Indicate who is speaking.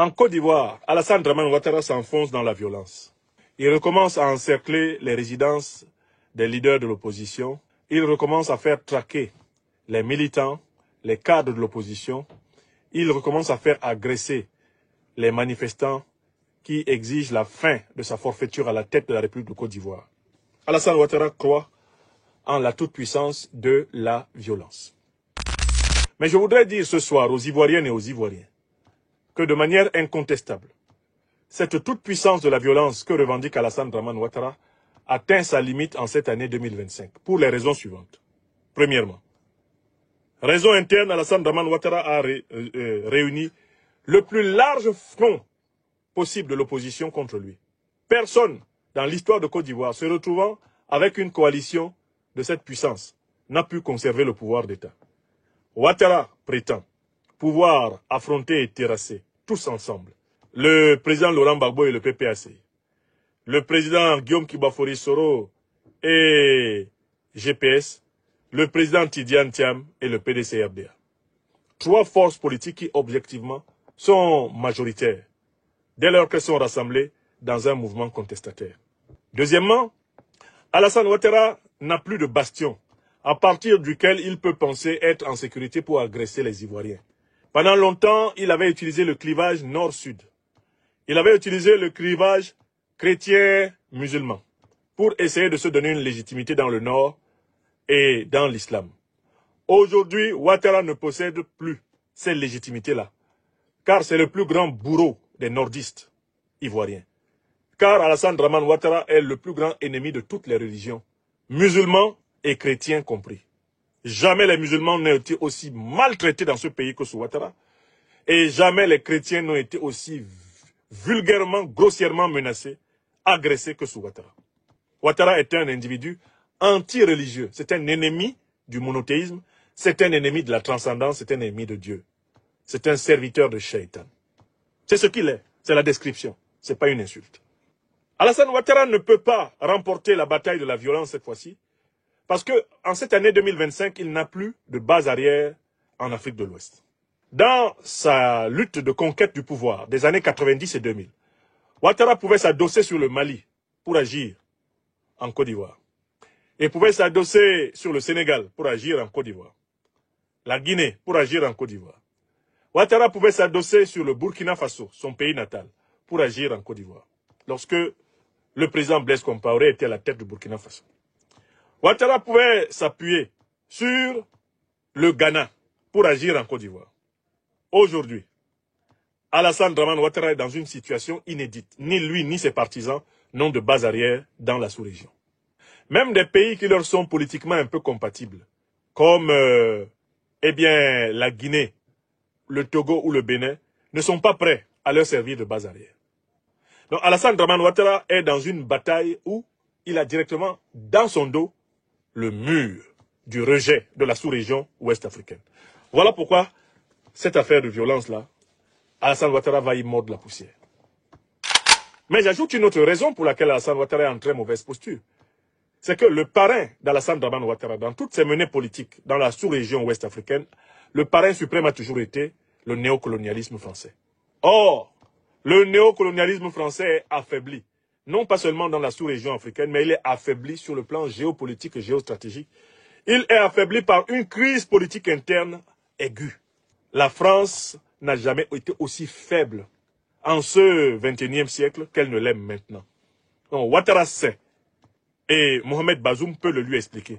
Speaker 1: En Côte d'Ivoire, Alassane Dramane Ouattara s'enfonce dans la violence. Il recommence à encercler les résidences des leaders de l'opposition. Il recommence à faire traquer les militants, les cadres de l'opposition. Il recommence à faire agresser les manifestants qui exigent la fin de sa forfaiture à la tête de la République de Côte d'Ivoire. Alassane Ouattara croit en la toute-puissance de la violence. Mais je voudrais dire ce soir aux Ivoiriennes et aux Ivoiriens que de manière incontestable, cette toute-puissance de la violence que revendique Alassane Dramane Ouattara atteint sa limite en cette année 2025, pour les raisons suivantes. Premièrement, raison interne, Alassane Dramane Ouattara a réuni le plus large front possible de l'opposition contre lui. Personne dans l'histoire de Côte d'Ivoire se retrouvant avec une coalition de cette puissance n'a pu conserver le pouvoir d'État. Ouattara prétend pouvoir affronter et terrasser tous ensemble le président Laurent Gbagbo et le PPAC, le président Guillaume Kibafori Soro et GPS, le président Tidiane Thiam et le PDC-FDA. Trois forces politiques qui, objectivement, sont majoritaires, dès lors qu'elles sont rassemblées dans un mouvement contestataire. Deuxièmement, Alassane Ouattara n'a plus de bastion, à partir duquel il peut penser être en sécurité pour agresser les Ivoiriens. Pendant longtemps, il avait utilisé le clivage nord-sud. Il avait utilisé le clivage chrétien-musulman pour essayer de se donner une légitimité dans le nord et dans l'islam. Aujourd'hui, Ouattara ne possède plus cette légitimité-là, car c'est le plus grand bourreau des nordistes ivoiriens. Car Alassane Dramane Ouattara est le plus grand ennemi de toutes les religions, musulmans et chrétiens compris. Jamais les musulmans n'ont été aussi maltraités dans ce pays que sous Ouattara, et jamais les chrétiens n'ont été aussi vulgairement, grossièrement menacés, agressés que sous Ouattara. Ouattara est un individu anti-religieux, c'est un ennemi du monothéisme, c'est un ennemi de la transcendance, c'est un ennemi de Dieu. C'est un serviteur de Shaitan. C'est ce qu'il est, c'est la description, ce n'est pas une insulte. Alassane Ouattara ne peut pas remporter la bataille de la violence cette fois-ci, parce qu'en cette année 2025, il n'a plus de base arrière en Afrique de l'Ouest. Dans sa lutte de conquête du pouvoir des années 90 et 2000, Ouattara pouvait s'adosser sur le Mali pour agir en Côte d'Ivoire. Et pouvait s'adosser sur le Sénégal pour agir en Côte d'Ivoire. La Guinée pour agir en Côte d'Ivoire. Ouattara pouvait s'adosser sur le Burkina Faso, son pays natal, pour agir en Côte d'Ivoire. Lorsque le président Blaise Compaoré était à la tête du Burkina Faso. Ouattara pouvait s'appuyer sur le Ghana pour agir en Côte d'Ivoire. Aujourd'hui, Alassane Dramane Ouattara est dans une situation inédite. Ni lui ni ses partisans n'ont de base arrière dans la sous-région. Même des pays qui leur sont politiquement un peu compatibles, comme la Guinée, le Togo ou le Bénin, ne sont pas prêts à leur servir de base arrière. Donc Alassane Dramane Ouattara est dans une bataille où il a directement dans son dos le mur du rejet de la sous-région ouest-africaine. Voilà pourquoi cette affaire de violence-là, Alassane Ouattara va y mordre la poussière. Mais j'ajoute une autre raison pour laquelle Alassane Ouattara est en très mauvaise posture. C'est que le parrain d'Alassane Dramane Ouattara, dans toutes ses menées politiques dans la sous-région ouest-africaine, le parrain suprême a toujours été le néocolonialisme français. Or, le néocolonialisme français est affaibli, non pas seulement dans la sous-région africaine, mais il est affaibli sur le plan géopolitique et géostratégique. Il est affaibli par une crise politique interne aiguë. La France n'a jamais été aussi faible en ce XXIe siècle qu'elle ne l'est maintenant. Donc, Ouattara sait, et Mohamed Bazoum peut le lui expliquer,